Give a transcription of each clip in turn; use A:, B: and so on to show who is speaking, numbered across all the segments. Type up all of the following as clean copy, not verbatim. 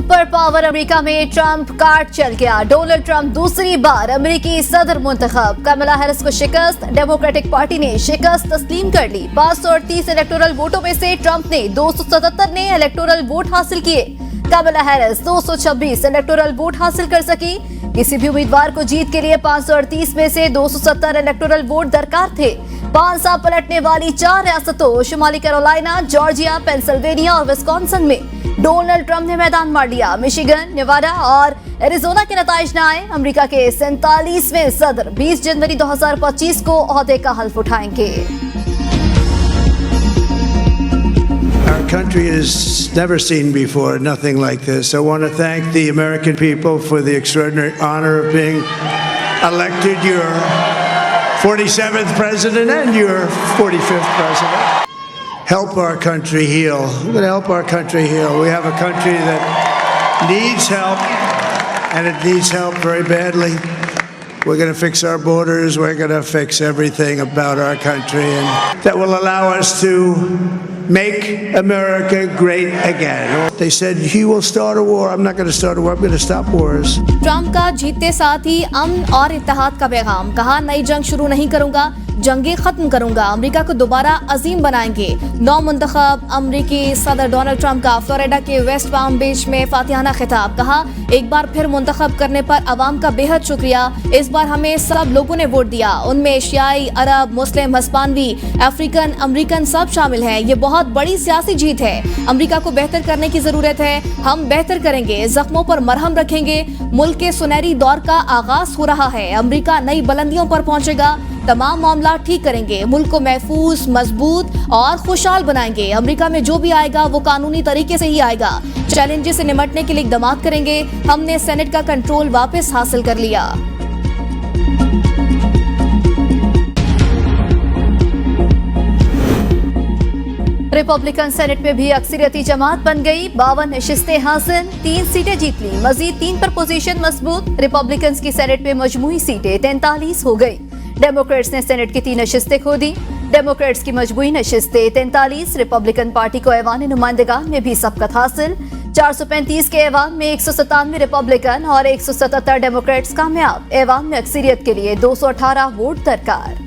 A: Super power America में Trump card चल गया। डोनाल्ड ट्रंप दूसरी बार अमेरिकी सदर मुंतखब। कमला हैरिस को शिकस्त। डेमोक्रेटिक पार्टी ने शिकस्त तस्लीम कर ली। 538 इलेक्टोरल वोटों में से ट्रंप ने 277 ने इलेक्टोरल वोट हासिल किए। कमला हैरिस 226 इलेक्टोरल वोट हासिल कर सकी। किसी भी उम्मीदवार को जीत के लिए 538 में से 270 इलेक्टोरल वोट दरकार थे। पांसा पलटने वाली 4 रियासतों शुमाली कैरोलिना, जॉर्जिया, पेंसिल्वेनिया और विस्कॉन्सिन में डोनाल्ड ट्रंप ने मैदान मार लिया। मिशिगन, नेवाडा और एरिजोना के नताइज न आए। अमेरिका के 47वें सदर 20 जनवरी 2025 को ओहदे का हल्फ उठाएंगे।
B: Our country has never seen before nothing like this. I want to thank the American people for the extraordinary honor of being elected your 47th president and your 45th president. Help our country heal. We're going to help our country heal. We have a country that needs help, and it needs help very badly. We're going to fix our borders. We're going to fix everything about our country, and that will allow us to make America great again. They said he will start a war. I'm not going to start a war. I'm going to stop wars.
A: Trump का जीतते साथ ही अमन और इत्तेहाद का पैगाम। कहा, नई जंग शुरू नहीं करूंगा, जंगें खत्म करूंगा, अमेरिका को दोबारा अजीम बनाएंगे। नौ मुंतखब अमेरिकी सदर डोनाल्ड ट्रंप का फ्लोरिडा के वेस्ट पाम बीच में फातिहाना खिताब। कहा, एक बार फिर मुंतखब करने पर अवाम का बेहद शुक्रिया। इस बार हमें सब लोगों ने वोट दिया, उनमें एशियाई, अरब, मुस्लिम, हिस्पानवी, अफ्रीकन, अमेरिकन सब शामिल हैं। ये बहुत बड़ी सियासी जीत है। अमेरिका को बेहतर करने की जरूरत है। हम बेहतर करेंगे, जख्मों पर मरहम रखेंगे। मुल्क के सुनहरी दौर का आगाज हो रहा है। अमेरिका नई बुलंदियों पर पहुंचेगा। तमाम मामला ठीक करेंगे, मुल्क को महफूज, मजबूत और खुशहाल बनाएंगे। अमेरिका में जो भी आएगा वो कानूनी तरीके से ही आएगा। चैलेंजेस से निपटने के लिए इक़दाम करेंगे। हमने सेनेट का कंट्रोल वापस हासिल कर लिया। रिपब्लिकन सेनेट में भी अक्सरियती जमात बन गई। 52 नशिस्तें हासिल, 3 सीटें जीत ली। मजीद 3 पर पोजीशन मजबूत। रिपब्लिकन की सेनेट में मजमूई सीटें 43 हो गई। डेमोक्रेट्स ने सेनेट की 3 नशिस्तें खो दी। डेमोक्रेट्स की मजमूई नशिस्तें 43। रिपब्लिकन पार्टी को ऐवान नुमाइंदगान में भी सबकत हासिल। 435 के ऐवान में 197 रिपब्लिकन और 177 डेमोक्रेट्स कामयाब। ऐवान में अक्सरियत के लिए 218 वोट दरकार।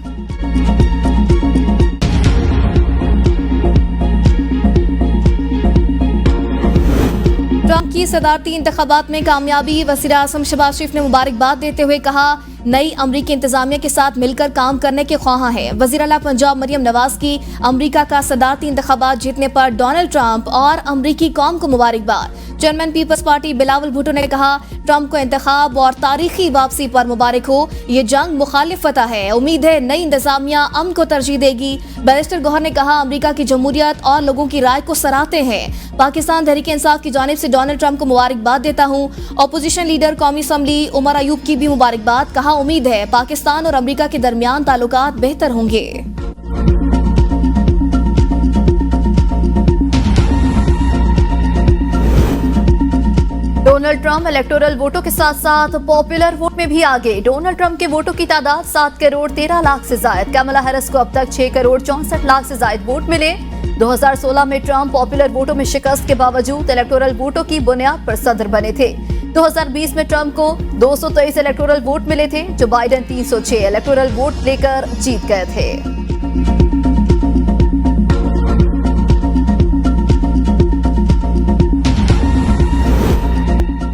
A: ट्रंप की सदारती इंतखाबात में कामयाबी। वज़ीर आज़म शहबाज शरीफ ने मुबारकबाद देते हुए कहा, नई अमरीकी इंतजामिया के साथ मिलकर काम करने के ख्वाहां है। वज़ीर आला पंजाब मरियम नवाज की अमरीका का सदारती इंतखाबात जीतने पर डोनाल्ड ट्रंप और अमरीकी कौम को मुबारकबाद। चेयरमैन पीपल्स पार्टी बिलावल भुट्टो ने कहा, ट्रंप को इंतखाब और तारीखी वापसी पर मुबारक हो। ये जंग मुखालिफ फतह है। उम्मीद है नई इंतजामिया अमन को तरजीह देगी। बैरिस्टर गौहर ने कहा, अमरीका की जमहूरियत और लोगों की राय को सराहते हैं। पाकिस्तान तहरीक इंसाफ की जानिब से डोनाल्ड ट्रंप को मुबारकबाद देता हूँ। अपोजिशन लीडर कौमी असम्बली उमर अयूब की भी मुबारकबाद। कहा, उम्मीद है पाकिस्तान और अमरीका के दरमियान ताल्लुकात बेहतर होंगे। डोनाल्ड ट्रंप इलेक्टोरल वोटों के साथ साथ पॉपुलर वोट में भी आगे। डोनाल्ड ट्रंप के वोटों की तादाद 7 करोड़ 13 लाख से जायद। कमला हैरिस को अब तक 6 करोड़ 64 लाख से जायद वोट मिले। 2016 में ट्रंप पॉपुलर वोटों में शिकस्त के बावजूद इलेक्टोरल वोटों की बुनियाद पर सदर बने थे। 2020 में ट्रंप को 223 इलेक्टोरल वोट मिले थे, जो बाइडेन 306 इलेक्टोरल वोट लेकर जीत गए थे।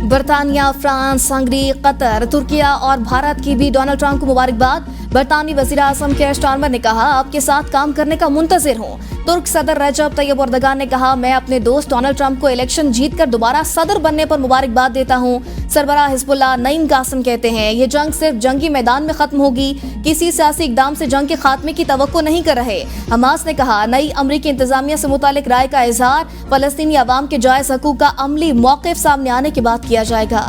A: बरतानिया, फ्रांस, हंगरी, कतर, तुर्किया और भारत की भी डोनाल्ड ट्रंप को मुबारकबाद। बरतानी वज़ीर आज़म केयर स्टारमर ने कहा, आपके साथ काम करने का मुंतज़िर हूँ। तुर्क सदर रजब तैयब एर्दोगान ने कहा, मैं अपने दोस्त डोनाल्ड ट्रंप को इलेक्शन जीतकर दोबारा सदर बनने पर मुबारकबाद देता हूँ। सरबराह हिज़्बुल्लाह नईम कासिम कहते हैं, ये जंग सिर्फ जंगी मैदान में खत्म होगी, किसी सियासी इक़दाम से जंग के खात्मे की तवक्को नहीं कर रहे। हमास ने कहा, नई अमरीकी इंतजामिया से मुतालिक राय का इजहार फ़लस्तीनी अवाम के जायज़ हकूक़ का अमली मौक़िफ़ सामने आने के बाद किया जाएगा।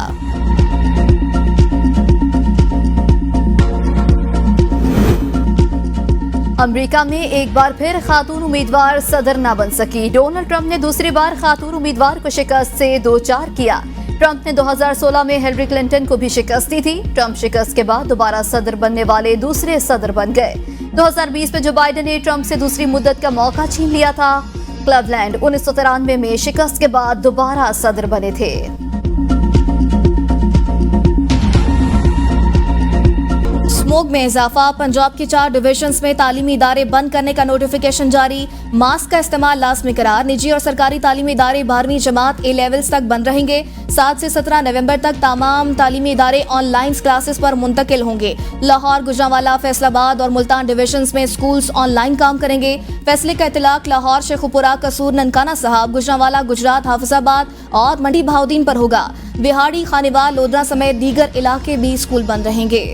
A: अमेरिका में एक बार फिर खातून उम्मीदवार सदर न बन सकी। डोनाल्ड ट्रंप ने दूसरी बार खातून उम्मीदवार को शिकस्त से 2-4 किया। ट्रंप ने 2016 में हिलरी क्लिंटन को भी शिकस्त दी थी। ट्रंप शिकस्त के बाद दोबारा सदर बनने वाले दूसरे सदर बन गए। 2020 में जो बाइडेन ने ट्रंप से दूसरी मुद्दत का मौका छीन लिया था। क्लीवलैंड 1993 में शिकस्त के बाद दोबारा सदर बने थे। स्मोक में इजाफा, पंजाब के 4 डिविजन्स में तालीमी इदारे बंद करने का नोटिफिकेशन जारी, मास्क का इस्तेमाल लाजमी करार, निजी और सरकारी तालीमी इदारे 12वीं जमात A लेवल्स तक बंद रहेंगे। 7 से 17 नवंबर तक तमाम तालीमी इदारे ऑनलाइन क्लासेस पर मुंतकिल होंगे। लाहौर, गुजरांवाला, फैसलाबाद और मुल्तान डिविजन्स में स्कूल्स ऑनलाइन काम करेंगे। फैसले का इतलाक लाहौर, शेखुपुरा, कसूर, ननकाना साहब, गुजरांवाला, गुजरात, हाफिजाबाद और मंडी बहाउद्दीन पर होगा। बिहाड़ी, खानेवाल, लोधरा समेत दीगर इलाके भी स्कूल बंद रहेंगे।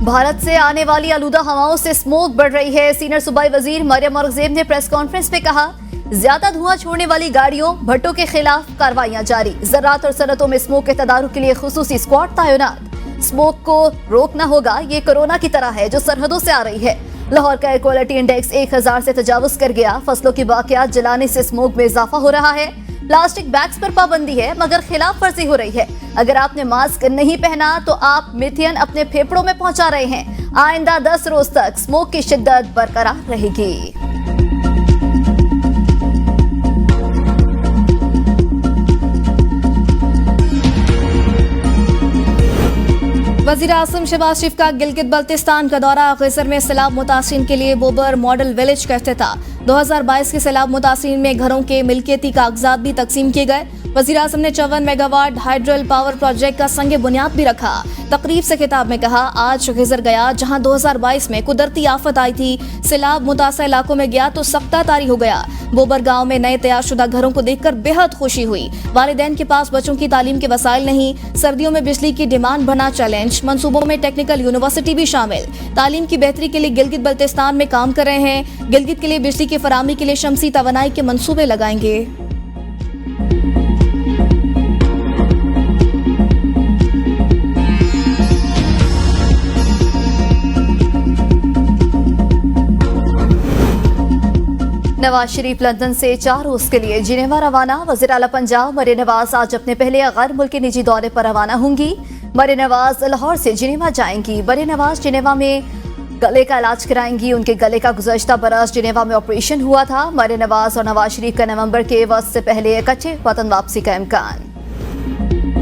A: भारत से आने वाली आलूदा हवाओं से स्मोक बढ़ रही है। सीनियर सूबाई वजीर मरियम औरंगजेब ने प्रेस कॉन्फ्रेंस में कहा, ज्यादा धुआं छोड़ने वाली गाड़ियों, भट्टों के खिलाफ कार्रवाइयां जारी। ज़राअत और सनतों में स्मोक के तदारुक के लिए खुसूसी स्क्वाड तैनात। स्मोक को रोकना होगा, ये कोरोना की तरह है जो सरहदों से आ रही है। लाहौर का एयर क्वालिटी इंडेक्स 1000 से तजावुज कर गया। फसलों की बाकियात जलाने से स्मोक में इजाफा हो रहा है। प्लास्टिक बैग्स पर पाबंदी है मगर खिलाफ वर्जी हो रही है। अगर आपने मास्क नहीं पहना तो आप मिथेन अपने फेफड़ों में पहुंचा रहे हैं। आइंदा 10 रोज तक स्मोक की शिद्दत बरकरार रहेगी। वज़ीर आज़म शहबाज शरीफ का गिलगित बल्तिस्तान का दौरा, गैसर में सैलाब मुतासिरीन के लिए बोबर मॉडल विलेज का इफ्तिताह। 2022 के सैलाब मुतासिरीन में घरों के मिल्कियती कागजात भी तकसीम किए गए। वज़ीर आज़म ने 54 मेगावाट हाइड्रल पावर प्रोजेक्ट का संग बुनियाद भी रखा। तकरीब से खिताब में कहा, आज गैसर गया जहां 2022 में कुदरती आफत आई थी, सैलाब मुतासर इलाकों में गया तो सख्ता तारी हो गया। बोबर गांव में नए तैयारशुदा घरों को देखकर बेहद खुशी हुई। वालिदैन के पास बच्चों की तालीम के वसाइल नहीं, सर्दियों में बिजली की डिमांड बना चैलेंज। मंसूबों में टेक्निकल यूनिवर्सिटी भी शामिल। तालीम की बेहतरी के लिए गिलगित बल्तिस्तान में काम कर रहे हैं। गिलगित के लिए बिजली की फराहमी के लिए शमसी तवानाई के मंसूबे लगाएंगे। नवाज शरीफ लंदन से 4 रोज के लिए जिनेवा रवाना। वज़ीर आला पंजाब मरियम नवाज आज अपने पहले गैर मुल्की निजी दौरे पर रवाना होंगी। मरियम नवाज लाहौर से जिनेवा जाएंगी। मरियम नवाज जिनेवा में गले का इलाज कराएंगी। उनके गले का गुज़श्ता बरस जिनेवा में ऑपरेशन हुआ था। मरियम नवाज और नवाज शरीफ का नवंबर के वक्त से पहले इकट्ठे वतन वापसी का इम्कान।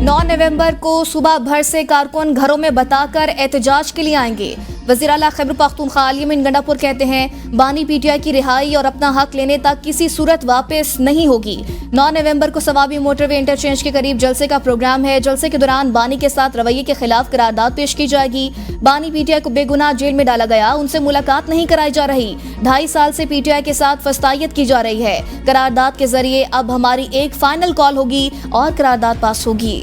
A: 9 नवंबर को सुबह भर से कारकुन घरों में बताकर एहतजाज के लिए आएंगे। वज़ीर आला खैबर पख्तूनख्वा अमीन गंडापुर कहते हैं, बानी पीटीआई की रिहाई और अपना हक लेने तक किसी सूरत वापस नहीं होगी। 9 नवंबर को सवाबी मोटरवे इंटरचेंज के करीब जलसे का प्रोग्राम है। जलसे के दौरान बानी के साथ रवैये के खिलाफ करारदाद पेश की जाएगी। बानी पीटीआई को बेगुनाह जेल में डाला गया, उनसे मुलाकात नहीं कराई जा रही। 2.5 साल से पीटीआई के साथ फस्तायत की जा रही है। करारदाद के जरिए अब हमारी एक फाइनल कॉल होगी और करारदाद पास होगी।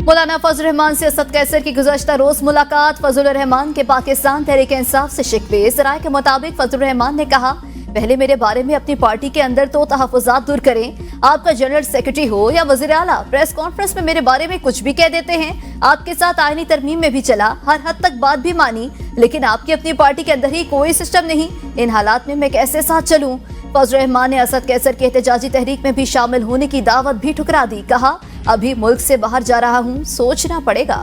A: मौलाना फजल रहमान से असद कैसर की गुज़श्ता रोज मुलाकात। फजल रहमान के पाकिस्तान तहरीक इंसाफ से शिकवे। ज़राए के मुताबिक फजल रहमान ने कहा, पहले मेरे बारे में अपनी पार्टी के अंदर तो तहफ़्फ़ुज़ात दूर करें। आपका जनरल सेक्रेटरी हो या वज़ीर आला, प्रेस कॉन्फ्रेंस में मेरे बारे में कुछ भी कह देते हैं। आपके साथ आईनी तरमीम में भी चला, हर हद तक बात भी मानी, लेकिन आपकी अपनी पार्टी के अंदर ही कोई सिस्टम नहीं। इन हालात में मैं कैसे साथ चलूं? फजल रहमान ने असद कैसर की एहतजाजी तहरीक में भी शामिल होने की दावत भी ठुकरा दी। कहा, अभी मुल्क से बाहर जा रहा हूं, सोचना पड़ेगा।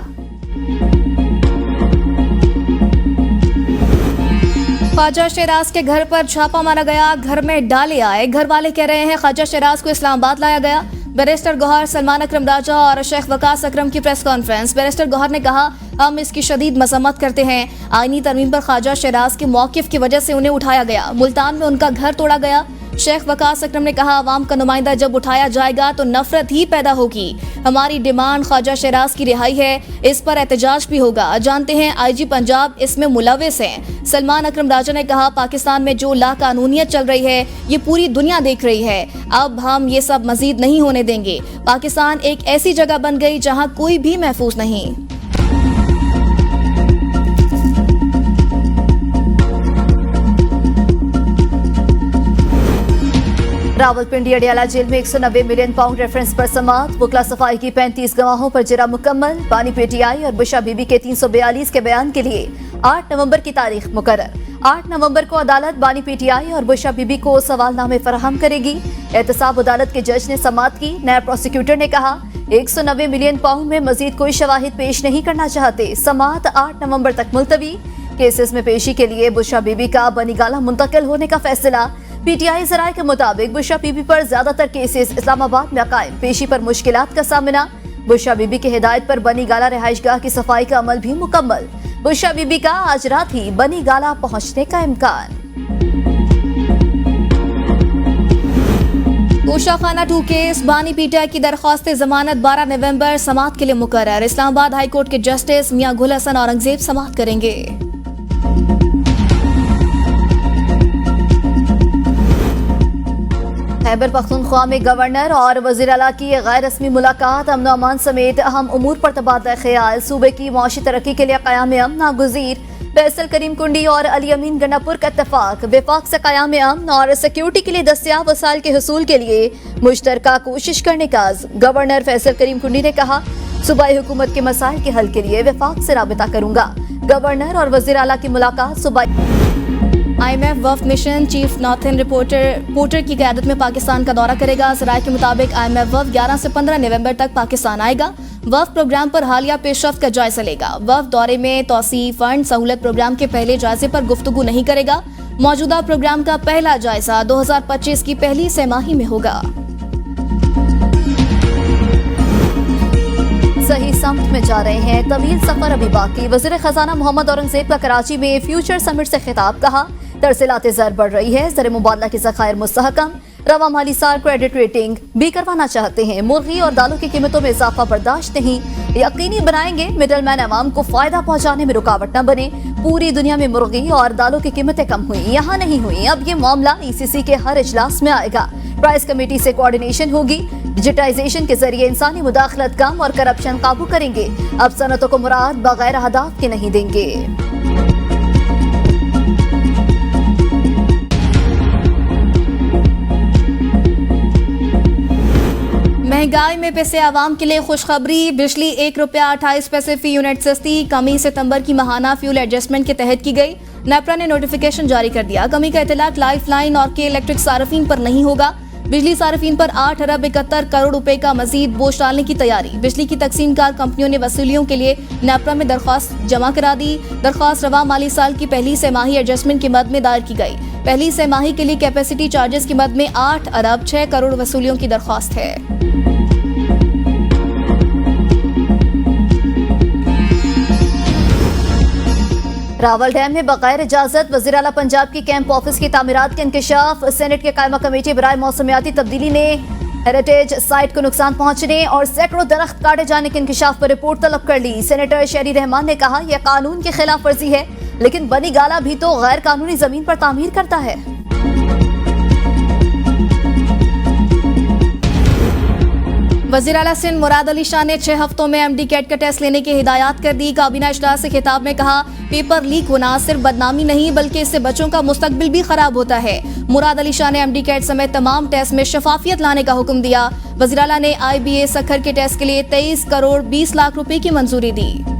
A: ख्वाजा शहराज के घर पर छापा मारा गया। घर में डाले आए। घर वाले कह रहे हैं ख्वाजा शहराज को इस्लामाबाद लाया गया। बैरिस्टर गौहर, सलमान अकरम राजा और शेख वकास अकरम की प्रेस कॉन्फ्रेंस। बैरिस्टर गौहर ने कहा, हम इसकी शदीद मजम्मत करते हैं। आईनी तरमीम पर ख्वाजा शहराज के मौकिफ की वजह से उन्हें उठाया गया। मुल्तान में उनका घर तोड़ा गया। शेख वकास अकरम ने कहा, अवाम का नुमाइंदा जब उठाया जाएगा तो नफरत ही पैदा होगी। हमारी डिमांड ख्वाजा शहराज की रिहाई है, इस पर एहतजाज भी होगा। जानते हैं IG पंजाब इसमें मुलविस हैं। सलमान अकरम राजा ने कहा, पाकिस्तान में जो लाकानूनियत चल रही है ये पूरी दुनिया देख रही है। अब हम ये सब मजीद नहीं होने देंगे। पाकिस्तान एक ऐसी जगह बन गई जहाँ कोई भी महफूज नहीं। रावलपिंडी अडियाला जेल में 190 मिलियन पाउंड रेफरेंस पर समाअत। वकला सफाई की 35 गवाहों पर जरा मुकम्मल। बानी पीटीआई और बुशा बीबी के 342 के बयान के लिए 8 नवंबर की तारीख मुकर्रर। 8 नवंबर को अदालत बानी पीटीआई और बुशा बीबी को सवालनामे फराहम करेगी। एहतसाब अदालत के जज ने समाअत की। नायब प्रोसिक्यूटर ने कहा, 190 मिलियन पाउंड में मजीद कोई शवाहिद पेश नहीं करना चाहते। समाअत 8 नवंबर तक मुलतवी। केसेस में पेशी के लिए बुशा बीबी का बनीगाला मुंतकिल होने का फैसला। पीटीआई जराये के मुताबिक बुशरा बीबी पर ज्यादातर केसेस इस्लामाबाद में कायम, पेशी पर मुश्किलात का सामना। बुशरा बीबी की हिदायत पर बनी गाला रिहाइशगाह की सफाई का अमल भी मुकम्मल। बुशरा बीबी का आज रात ही बनी गाला पहुंचने का इम्कान। गोशाखाना 2 केस, बानी पीटीआई की दरख्वास्त जमानत 12 नवंबर समाअत के लिए मुकर्रर। इस्लामाबाद हाई कोर्ट के जस्टिस मियां गुल हसन औरंगजेब समाअत करेंगे। खैबर पख्तूनख्वा में गवर्नर और वजीर आला की गैर रस्मी मुलाकात, अमन अमान समेत अहम उमूर पर तबादला ख्याल। सूबे की मौशी तरक्की के लिए क़याम अमन नागुज़ीर। फैसल करीम कुंडी और अली अमीन गन्नापुर का इत्तफाक। वफाक से क़याम अमन और सिक्योरिटी के लिए दस्तियाब वसाइल के हुसूल के लिए मुश्तरका कोशिश करने का अज़्म। गवर्नर फैसल करीम कुंडी ने कहा, सूबाई हुकूमत के मसाइल के हल के लिए वफाक से राबिता करूंगा। गवर्नर और वज़ीर आला की मुलाकात सूबाई IMF वफ़द मिशन चीफ नॉर्थन पोर्टर की क़यादत में पाकिस्तान का दौरा करेगा। ज़राए के मुताबिक IMF वफ़द 11 से 15 नवंबर तक पाकिस्तान आएगा। वफ़द प्रोग्राम पर हालिया पेशरफ्त का जायजा लेगा। वफ़द दौरे में तौसी फंड सहूलत प्रोग्राम के पहले जायजे पर गुफ्तगू नहीं करेगा। मौजूदा प्रोग्राम का पहला जायजा 2025 की पहली तिमाही में होगा। सही समत में जा रहे हैं, तवील सफर अभी बाकी। वज़ीर खजाना मोहम्मद औरंगजेब का कराची में फ्यूचर समिट से खिताब। कहा, तरसीलात ज़र बढ़ रही है, ज़र मुबादला के ज़खायर मुस्तहकम। रवा माली साल क्रेडिट रेटिंग भी करवाना चाहते हैं। मुर्गी और दालों की कीमतों में इजाफा बर्दाश्त नहीं। यकीनी बनाएंगे मिडल मैन अवाम को फायदा पहुंचाने में रुकावट न बने। पूरी दुनिया में मुर्गी और दालों की कीमतें कम हुई, यहाँ नहीं हुई। अब ये मामला ECC के हर इजलास में आएगा। प्राइस कमेटी से कोऑर्डिनेशन होगी। डिजिटाइजेशन के जरिए इंसानी मुदाखलत कम और करप्शन काबू करेंगे। अब सनतों को मुराद बगैर अहदाफ के नहीं देंगे। महंगाई में पिसे आवाम के लिए खुशखबरी। बिजली 1 रुपया 28 पैसे फी यूनिट सस्ती। कमी सितंबर की माहाना फ्यूल एडजस्टमेंट के तहत की गई। नेपरा ने नोटिफिकेशन जारी कर दिया। कमी का इतलाक लाइफ लाइन और के इलेक्ट्रिक सार्फिन पर नहीं होगा। बिजली सार्फिन पर 8 अरब 71 करोड़ रुपए का मजीद बोझ डालने की तैयारी। बिजली की तकसीमकार कंपनियों ने वसूलियों के लिए नेपरा में दरख्वास्त जमा करा दी। दरख्वास्त रवा माली साल की पहली तिमाही एडजस्टमेंट की मद में दायर की गई। पहली तिमाही के लिए कैपेसिटी चार्जेस की मद में 8 अरब 6 करोड़ वसूलियों की दरख्वास्त है। रावल डैम में बगैर इजाजत वज़ीर आला पंजाब की कैंप ऑफिस की तामीरात के इंकशाफ। सेनेट के कायमा कमेटी बराए मौसमियाती तब्दीली ने हेरिटेज साइट को नुकसान पहुंचने और सैकड़ों दरख्त काटे जाने के इंकशाफ पर रिपोर्ट तलब कर ली। सेनेटर शहरी रहमान ने कहा, यह कानून की खिलाफ वर्जी है, लेकिन बनी गाला भी तो गैर कानूनी जमीन पर तामीर करता है। वज़ीर आला सिंध मुराद अली शाह ने 6 हफ्तों में MD कैट का टेस्ट लेने की हिदायत कर दी। काबीना इजलास से खिताब में कहा, पेपर लीक होना सिर्फ बदनामी नहीं बल्कि इससे बच्चों का मुस्तकबिल भी खराब होता है। मुराद अली शाह ने MD कैट समेत तमाम टेस्ट में शफाफियत लाने का हुक्म दिया। वज़ीर आला ने IBA सखर के टेस्ट के लिए 23 करोड़ 20 लाख रुपए की मंजूरी दी।